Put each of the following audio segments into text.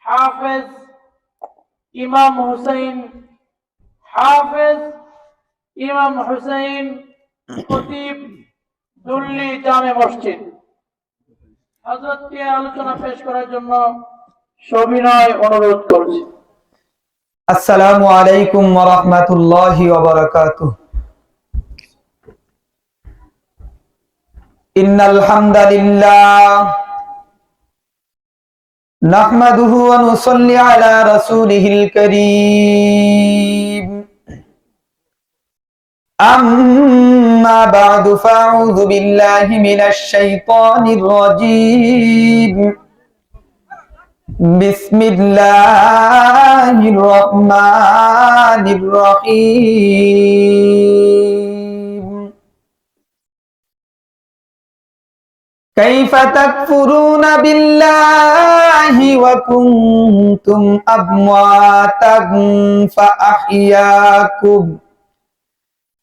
হাফেজ ইমাম হুসাইন হাফেজ ইমাম হুসাইন খতিব দুল্লি জামে মসজিদ হযরতকে আলোচনা পেশ করার জন্য সবিনয় অনুরোধ করছি। আসসালামু আলাইকুম ওয়া রাহমাতুল্লাহি ওয়া বারাকাতুহু। ইন্নাল হামদালিল্লাহ নাহমাদুহু ওয়া নুসাল্লি আলা রাসূলিহিল কারীম। আম্মা বা'দু ফাআউযু বিল্লাহি মিনাশ শাইতানির রাজীম। বিসমিল্লাহির রহমানির রহিম। কাইফা তাকফুরুনা বিল্লাহি ওয়া কুনতুম আমওয়াতান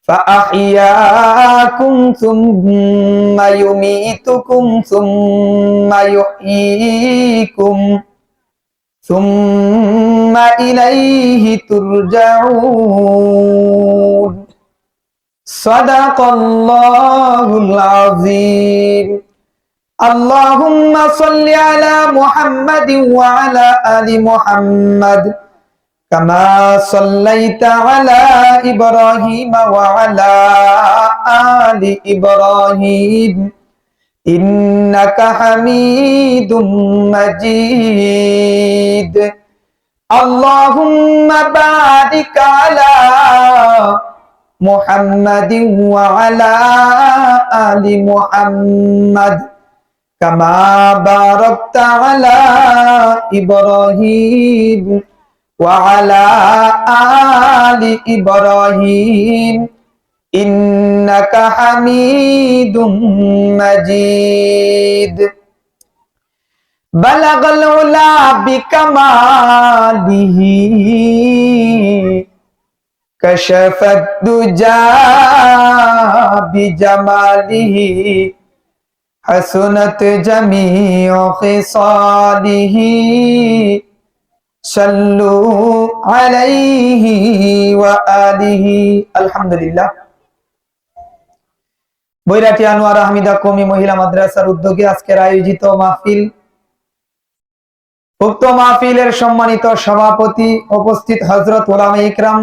فأحياكم ثم يميتكم ثم يحييكم ثم إليه ترجعون صدق الله العظيم اللهم صل على محمد وعلى آل محمد كما صليت على إبراهيم وعلى آل إبراهيم إنك حميد مجيد اللهم بارك على محمد وعلى آل محمد كما باركت على إبراهيم وعلى آل إبراهيم إنك حميد مجيد بلغ العلا بكماله كشف الدجى بجماله حسنت جميع خصاله সাল্লু আলাইহি ওয়া আলিহি। আলহামদুলিল্লাহ। বৈরাটি আনোয়ার আহমিদা কওমি মহিলা মাদ্রাসার উদ্যোগে আজকের আয়োজিত মাহফিল, উক্ত মাহফিলের সম্মানিত সভাপতি উপস্থিত হযরত উলামায়ে ইকরাম,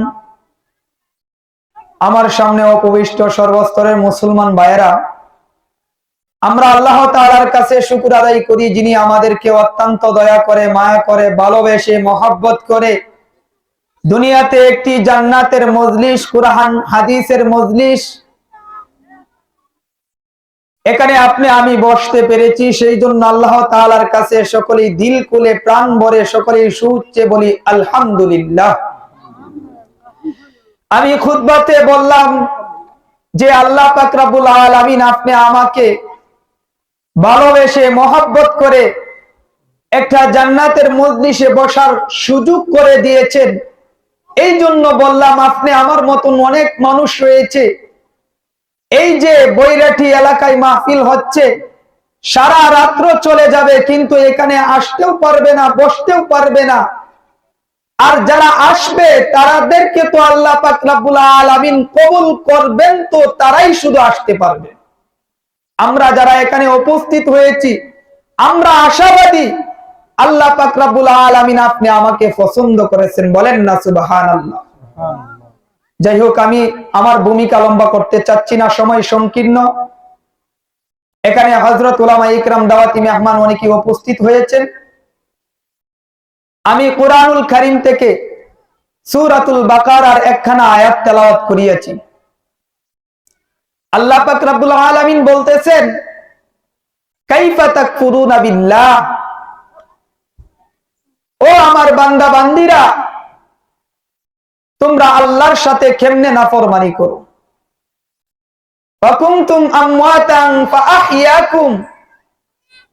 আমার সামনে উপবিষ্ট সর্বস্তরের মুসলমান ভাইয়েরা, আমরা আল্লাহ তাআলার কাছে শুকর আদায় করি, যিনি আমাদেরকে অত্যন্ত দয়া করে, মায়া করে, ভালোবেসে, মহব্বত করে দুনিয়াতে একটি জান্নাতের মজলিস, কুরআন হাদিসের মজলিস এখানে আপনি আমি বসতে পেরেছি। সেই জন্য আল্লাহ তাআলার কাছে সকলেই দিল খুলে প্রাণ ভরে সকলেই সুউচ্চে বলি আলহামদুলিল্লাহ। আমি খুতবাতে বললাম যে আল্লাহ পাক রব্বুল আলামিন আপনি আমাকে ভালোবেসে মহব্বত করে একটা জান্নাতের মজলিসে বসার সুযোগ করে দিয়েছেন। এই জন্য বললাম আপনি আমার মতন অনেক মানুষ রয়েছে, এই যে বৈরাটি এলাকায় মাহফিল হচ্ছে, সারা রাত্র চলে যাবে কিন্তু এখানে আসতেও পারবে না, বসতেও পারবে না। আর যারা আসবে তাদেরকে তো আল্লাহ পাক রব্বুল আলামিন কবুল করবেন, তো তারাই শুধু আসতে পারবে। আমরা যারা এখানে উপস্থিত হয়েছি আমরা আশাবাদী আল্লাহ পাক রব্বুল আলামিন আপনি আমাকে পছন্দ করেছেন, বলেন না সুবহানাল্লাহ। যাই হোক, আমি আমার ভূমিকা লম্বা করতে চাচ্ছি না, সময় সংকীর্ণ। এখানে হযরত উলামায়ে ইকরাম, দাওয়াতি মেহমান অনেকে উপস্থিত হয়েছেন। আমি কুরআনুল কারীম থেকে সূরাতুল বাকারার একখানা আয়াত তেলাওয়াত করিয়েছি। আল্লাহ পাক রব্বুল আলামিন বলতেছেন, কাইফা তাকফুরুনা বিল্লাহ, ও আমার বান্দা বান্দীরা, তোমরা আল্লাহর সাথে কেমনে নাফরমানি করো। ওয়া কুনতুম আমওয়াতান ফাআহইয়াকুম,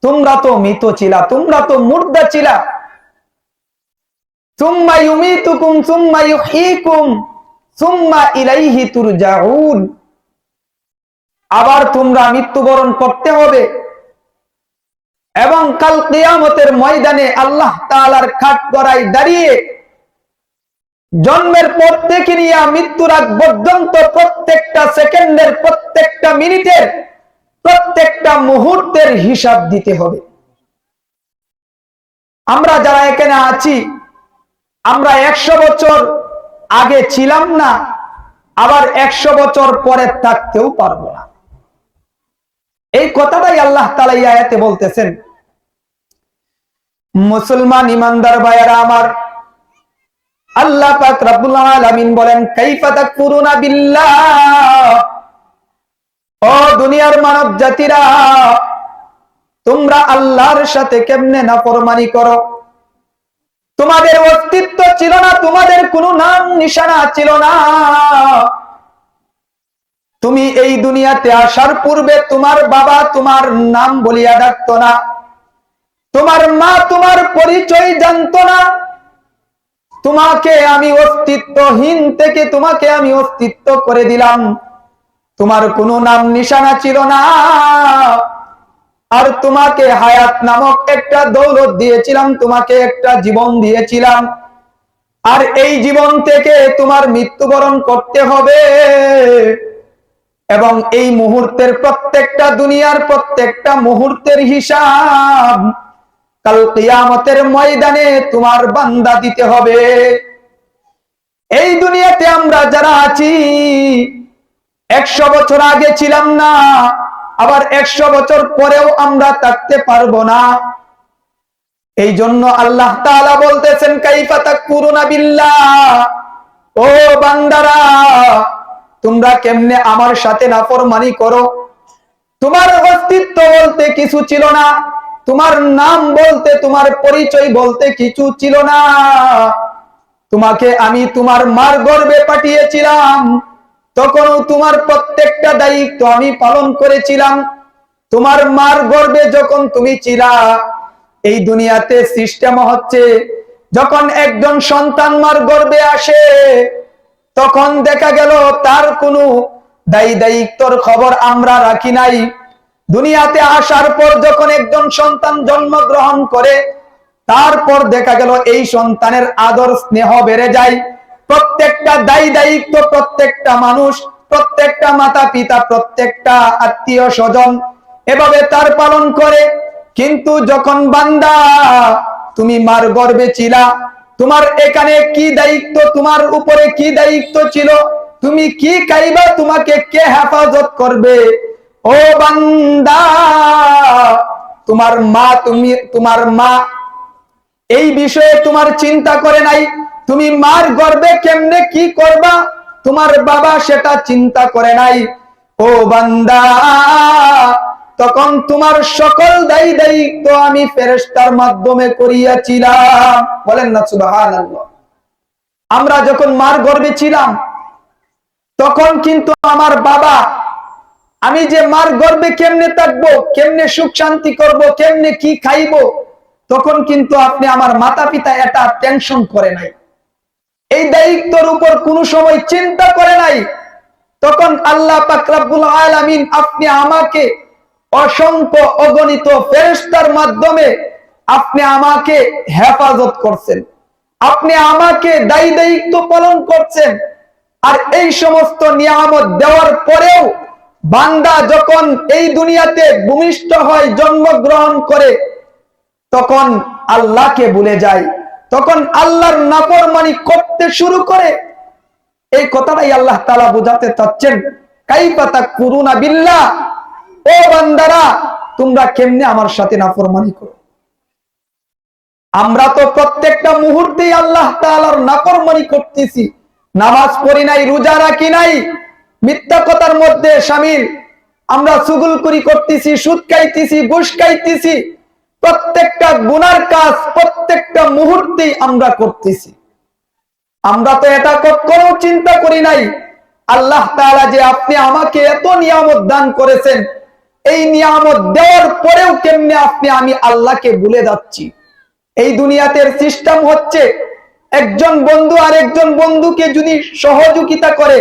তোমরা তো মৃত ছিলা, তোমরা তো মুর্দা ছিলা। সুম্মা ইউমিতুকুম সুম্মা ইউহয়িকুম সুম্মা ইলাইহি তুরজাউন, আবার তোমরা মৃত্যুবরণ করতে হবে এবং কাল কিয়ামতের ময়দানে আল্লাহ তাআলার কাঠগড়ায় দাঁড়িয়ে জন্মের পর থেকে নিয়ে মৃত্যুর আগ পর্যন্ত প্রত্যেকটা সেকেন্ডের, প্রত্যেকটা মিনিটের, প্রত্যেকটা মুহূর্তের হিসাব দিতে হবে। আমরা যারা এখানে আছি, আমরা 100 বছর আগে ছিলাম না, আবার 100 বছর পরে থাকতেও পারবো না। এই কথাটাই আল্লাহ তাআলা এই আয়াতে বলতেছেন। মুসলমান ইমানদার ভাইয়েরা আমার, আল্লাহ পাক রব্বুল আলামিন বলেন, কাইফা তাকফুরুনা বিল্লাহ, ও দুনিয়ার মানব জাতিরা, তোমরা আল্লাহর সাথে কেমনে নাফরমানি করো? তোমাদের অস্তিত্ব ছিল না, তোমাদের কোনো নাম নিশানা ছিল না। তুমি এই দুনিয়াতে আসার পূর্বে তোমার বাবা তোমার নাম বলিয়া ডাকতো না, তোমার মা তোমার পরিচয় জানতো না। তোমাকে আমি অস্তিত্বহীন থেকে তোমাকে আমি অস্তিত্ব করে দিলাম। তোমার কোনো নাম নিশানা ছিল না, আর তোমাকে হায়াত নামক একটা দৌলত দিয়েছিলাম, তোমাকে একটা জীবন দিয়েছিলাম, আর এই জীবন থেকে তোমার মৃত্যুবরণ করতে হবে। এবং এই মুহূর্তের প্রত্যেকটা, দুনিয়ার প্রত্যেকটা মুহূর্তের হিসাব কাল কিয়ামতের ময়দানে তোমার বান্দা দিতে হবে। এই দুনিয়াতে আমরা যারা আছি, 100 বছর আগে ছিলাম না, আবার 100 বছর পরেও আমরা থাকতে পারবো না। এই জন্য আল্লাহ তাআলা বলতেছেন, কাইফা তাকফুরুনা বিল্লাহ, ও বান্দারা, তোমরা কেমনে আমার সাথে নাফরমানি করো? তোমার অস্তিত্ব বলতে কিছু ছিল না, তোমার নাম বলতে, তোমার পরিচয় বলতে কিছু ছিল না। তোমাকে আমি তোমার মার গর্ভে পাঠিয়েছিলাম, তখনও তোমার প্রত্যেকটা দায়িত্ব আমি পালন করেছিলাম। তোমার মার গর্ভে যখন তুমি ছিলা, এই দুনিয়াতে সিস্টেম হচ্ছে, যখন একজন সন্তান মার গর্ভে আসে, তখন দেখা গেল তার কোনো দায়িত্বর খবর আমরা রাখি নাই। দুনিয়াতে আসার পর যখন একজন সন্তান জন্মগ্রহণ করে, তারপর দেখা গেল এই সন্তানের আদর স্নেহ বেড়ে যায়। প্রত্যেকটা দায়িত্ব প্রত্যেকটা মানুষ, প্রত্যেকটা মাতা পিতা, প্রত্যেকটা আত্মীয় স্বজন এভাবে তার পালন করে। কিন্তু যখন বান্দা তুমি মার গর্ভে ছিলা, তোমার এখানে কি দায়িত্ব, তোমার উপরে কি দায়িত্ব ছিল, তুমি কি খাইবা, তোমাকে কে হেফাজত করবে? ও বান্দা, তোমার মা এই বিষয়ে তোমার চিন্তা করে নাই। তুমি মার গর্ভে কেমনে কি করবা, তোমার বাবা সেটা চিন্তা করে নাই। ও বান্দা, তখন তোমার সকল দায়িত্ব আমি ফেরেশতার মাধ্যমে করিয়াছিলাম। বলেন না সুবহানাল্লাহ। আমরা যখন মার গর্ভে ছিলাম, তখন কিন্তু আমার বাবা, আমি যে মার গর্ভে কেমনে থাকবো, কেমনে সুখ শান্তি করব, কেমনে কি খাইবো, তখন কিন্তু আপনি আমার মাতা পিতা এটা টেনশন করে নাই, এই দায়িত্বের উপর কোনো সময় চিন্তা করে নাই। তখন আল্লাহ পাক রব্বুল আলামিন আপনি আমাকে অসংখ্য অগণিত ফেরেশতার মাধ্যমে আপনি আমাকে হেফাজত করছেন, আপনি আমাকে দায়িত্ব পালন করছেন। আর এই সমস্ত নিয়ামত দেওয়ার পরেও বান্দা যখন এই দুনিয়াতে ভূমিষ্ঠ হয়, জন্মগ্রহণ করে, তখন আল্লাহকে ভুলে যায়, তখন আল্লাহর নাফরমানি করতে শুরু করে। এই কথাটাই আল্লাহ তাআলা বোঝাতে চাচ্ছেন, কাইফা তাকফুরুনা বিল্লাহ, ও বান্দারা, তোমরা কেমনে আমার সাথে নাফরমানি করো? আমরা তো প্রত্যেকটা মুহূর্তেই আল্লাহ তাআলার নাফরমানি করতেছি। নামাজ পড়ি নাই, রোজা রাখি নাই, মিথ্যা কথার মধ্যে শামিল, আমরা চুগলখড়ি করতেছি, সুদ খাইতেছি, ঘুষ খাইতেছি, প্রত্যেকটা গুনার কাজ প্রত্যেকটা মুহূর্তেই আমরা করতেছি। আমরা তো এটা কখনো চিন্তা করি নাই আল্লাহ তাআলা যে আপনি আমাকে এত নিয়ামত দান করেছেন, এই নিয়ামত দেওয়ার পরেও কেমনে আমি আল্লাহকে ভুলে যাচ্ছি। এই দুনিয়াতে সিস্টেম হচ্ছে, একজন বন্ধু আর একজন বন্ধুকে যদি সহযোগিতা করে,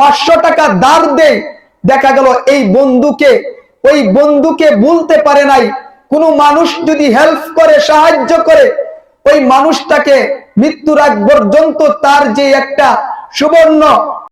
500 টাকা ধার দেয়, দেখা গেল এই বন্ধুকে ওই বন্ধুকে ভুলতে পারে নাই, কোনো মানুষ যদি হেল্প করে, সাহায্য করে, ওই মানুষটাকে মৃত্যুর আগ পর্যন্ত তার যে একটা সুবর্ণ